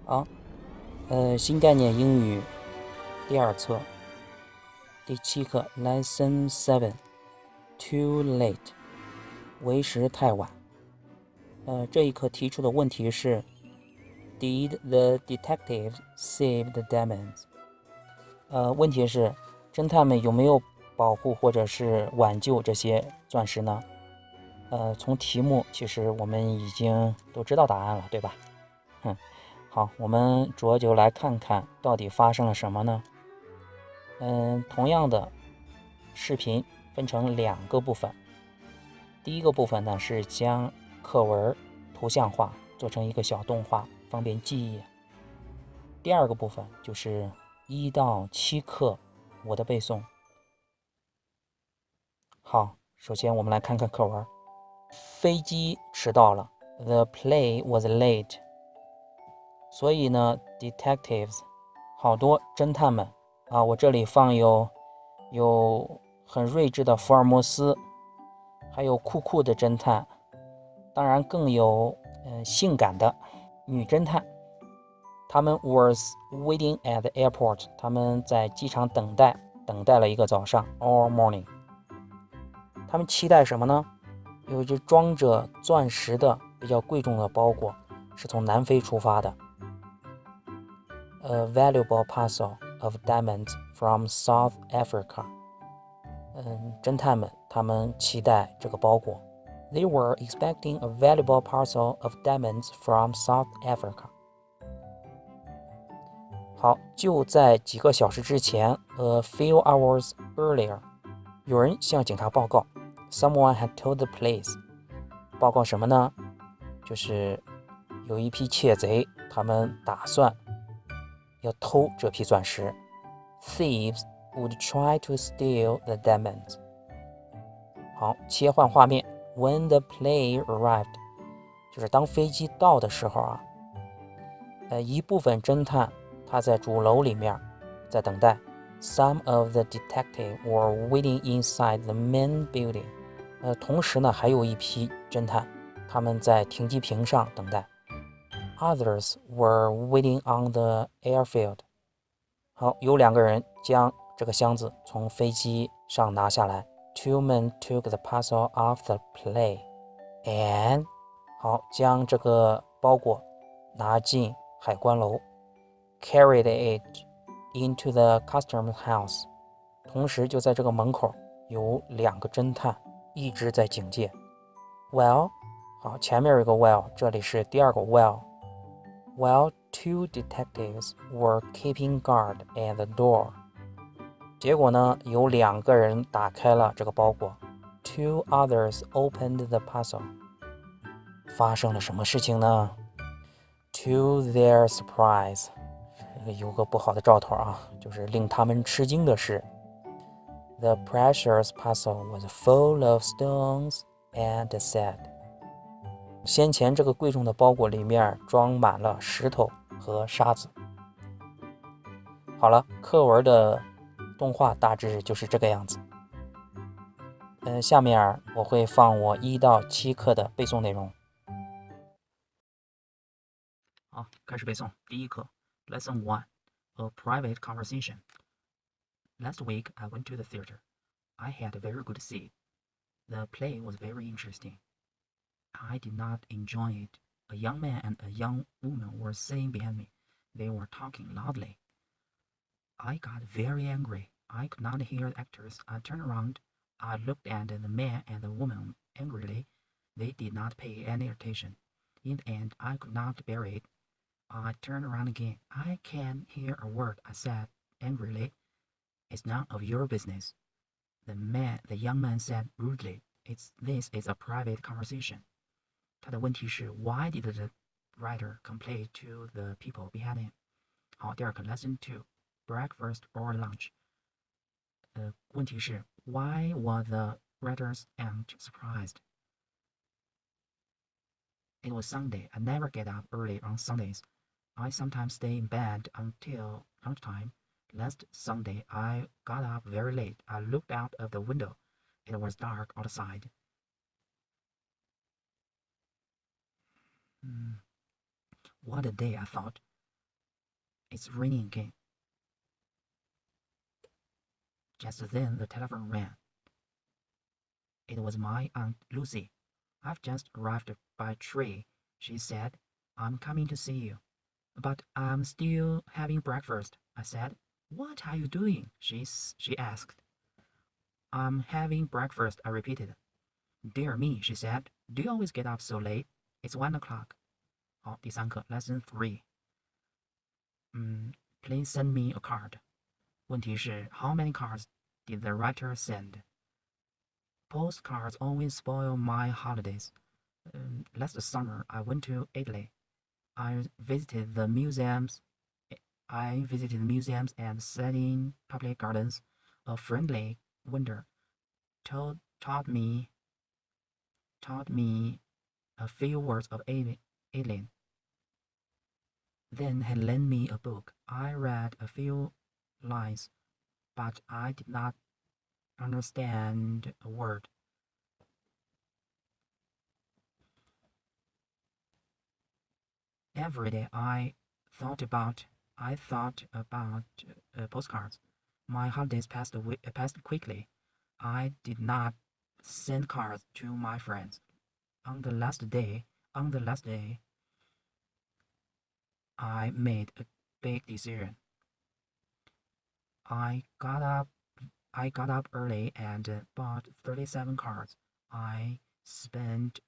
好，新概念英语第二册第7课 Lesson 7 Too late 为时太晚。这一课提出的问题是 Did the detectives save the diamonds？ 问题是侦探们有没有保护或者是挽救这些钻石呢？从题目其实我们已经都知道答案了，对吧？好，我们主要就来看看到底发生了什么呢？同样的视频分成2个部分。第一个部分呢是将课文图像化，做成一个小动画，方便记忆。第二个部分就是1到7课我的背诵。好，首先我们来看看课文。飞机迟到了 ，The plane was late。所以呢 detectives 好多侦探们啊，我这里放有很睿智的福尔摩斯，还有酷酷的侦探，当然更有性感的女侦探。他们 was waiting at the airport， 他们在机场等待了一个早上 all morning。他们期待什么呢？有一只装着钻石的比较贵重的包裹，是从南非出发的。A valuable parcel of diamonds from South Africa。侦探们他们期待这个包裹。They were expecting a valuable parcel of diamonds from South Africa。好，就在几个小时之前 ，a few hours earlier， 有人向警察报告 ，someone had told the police。报告什么呢？就是有一批窃贼，他们打算要偷这批钻石。Thieves would try to steal the diamonds。好，切换画面 ，When the plane arrived， 就是当飞机到的时候啊，一部分侦探他在主楼里面在等待。Some of the detectives were waiting inside the main building。同时呢，还有一批侦探，他们在停机坪上等待。Others were waiting on the airfield。好，有2个人将这个箱子从飞机上拿下来。Two men took the parcel off the plane and 好，将这个包裹拿进海关楼。Carried it into the customs house。同时就在这个门口有2个侦探一直在警戒。Well， 好，前面有一个 well， 这里是第2个 well。While 2 detectives were keeping guard at the door。 结果呢，有2个人打开了这个包裹。Two others opened the parcel。 发生了什么事情呢？ To their surprise， 有个不好的兆头啊，就是令他们吃惊的是 The precious parcel was full of stones and sand。 先前这个贵重的包裹里面装满了石头和沙子。好了，课文的动画大致就是这个样子。下面我会放我1到7课的背诵内容。好，开始背诵。第1课 Lesson 1 A private conversation. Last week I went to the theater. I had a very good seat. The play was very interesting. I did not enjoy it. A young man and a young woman were sitting behind me. They were talking loudly. I got very angry. I could not hear the actors. I turned around. I looked at the man and the woman angrily. They did not pay any attention. In the end, I could not bear it. I turned around again. I can't hear a word, I said angrily. It's none of your business. The young man said rudely. This is a private conversation. 他的问题是 Why did the writer complain to the people behind him? 好，第2课 Lesson 2 Breakfast or lunch. 问题是 Why was the writer's aunt surprised? It was Sunday. I never get up early on Sundays. I sometimes stay in bed until lunchtime. Last Sunday, I got up very late. I looked out of the window. It was dark outside. What a day, I thought. It's raining again. Just then the telephone rang. It was my Aunt Lucy. I've just arrived by train, she said. I'm coming to see you. But I'm still having breakfast, I said. What are you doing? She asked. I'm having breakfast, I repeated. Dear me, she said. Do you always get up so late? It's 1 o'clock. 好，第3课 Lesson 3。Please send me a card. 问题是 How many cards did the writer send? Postcards always spoil my holidays. Last summer I went to Italy. I visited museums and sat in public gardens. A friendly vendor taught me a few words of Italian. Then he lent me a book. I read a few lines, but I did not understand a word. Every day I thought about postcards. My holidays passed quickly. I did not send cards to my friends. On the last day, I made a big decision. I got up early and bought 37 cards. I spent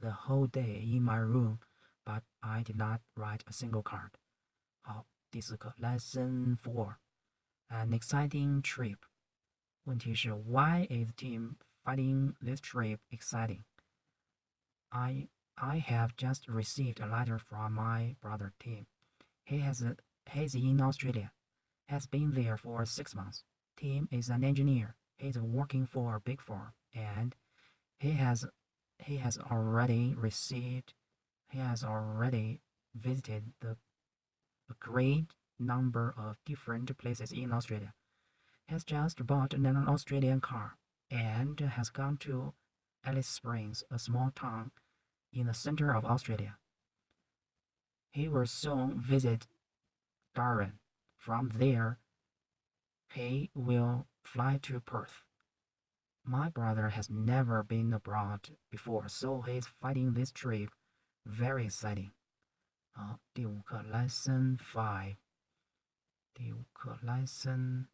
the whole day in my room, but I did not write a single card. 好，第4课 Lesson 4. An exciting trip. 问题是 Why is the team finding this trip exciting? I have just received a letter from my brother Tim. He's in Australia. Has been there for 6 months. Tim is an engineer. He's working for a big firm, and he has already visited a great number of different places in Australia. He has just bought an Australian car and has gone to Alice Springs, a small town in the center of Australia. He will soon visit Darwin. From there, he will fly to Perth. My brother has never been abroad before, so he's finding this trip very exciting. 好，第5课 Lesson 5。第5课 Lesson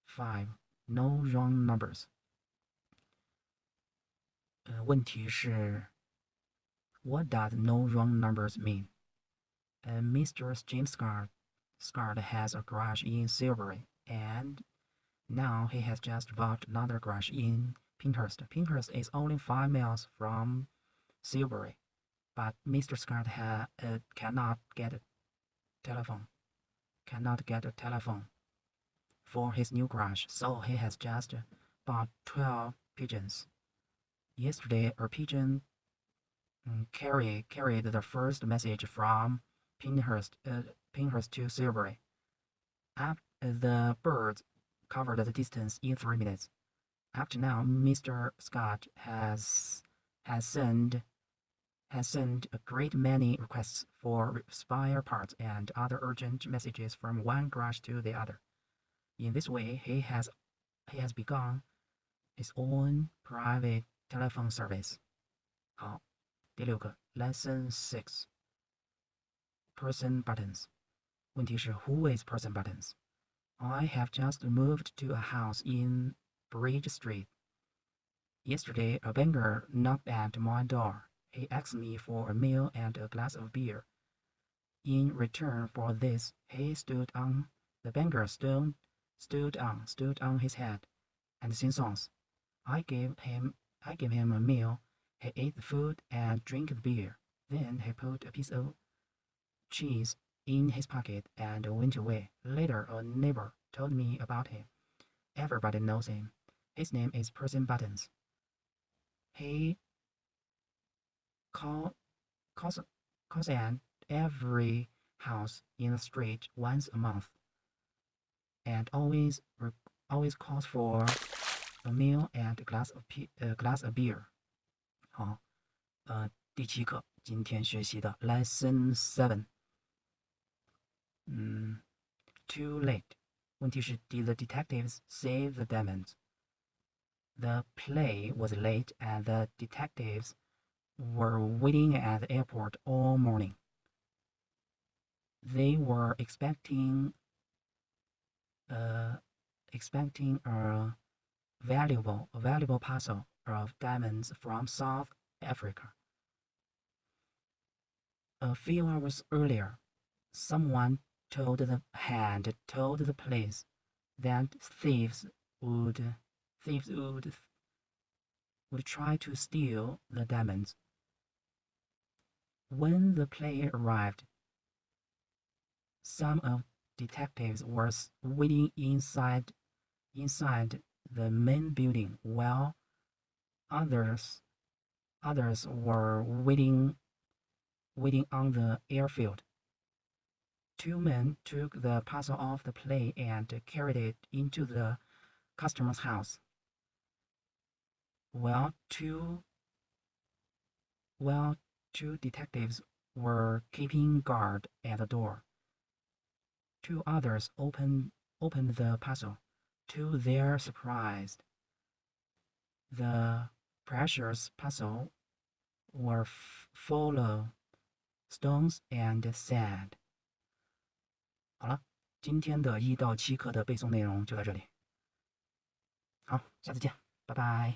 5 No wrong numbers. 问题是 What does no wrong numbers mean? Mr. James Scott has a garage in Silbury, and now he has just bought another garage in Pinehurst. Pinehurst is only 5 miles from Silbury, but Mr. Scott cannot get a telephone for his new garage, so he has just bought 12 pigeons. Yesterday, a pigeon carried the first message from Pinehurst to Silbury. The birds covered the distance in 3 minutes. Up to now, Mr. Scott has sent a great many requests for spare parts and other urgent messages from one garage to the other. In this way, he has begun his own private telephone service. 好，第6课 Lesson 6. Person buttons. 问题是 Who is Person buttons? I have just moved to a house in Bridge Street. Yesterday, a banker knocked at my door. He asked me for a meal and a glass of beer. In return for this, the banker stood on his head and sang songs. I gave him a meal. He ate the food and drank the beer. Then he put a piece of cheese in his pocket and went away. Later, a neighbor told me about him. Everybody knows him. His name is Person Buttons. He calls at every house in the street once a month, and always calls for a meal and a glass of beer. 好，第7课今天学习的 Lesson 7。too late. 问题是 Did the detectives save the diamonds? The plane was late and the detectives were waiting at the airport all morning. They were expecting a valuable parcel of diamonds from South Africa. A few hours earlier, someone had told the police that thieves would try to steal the diamonds. When the plane arrived, some of detectives were waiting inside the main building, while others were waiting on the airfield. Two men took the parcel off the plane and carried it into the customer's house, while two detectives were keeping guard at the door. Two others opened the parcel. To their surprise, the precious parcel were full of stones and sand. 好了，今天的1到7课的背诵内容就到这里。好，下次见，拜拜。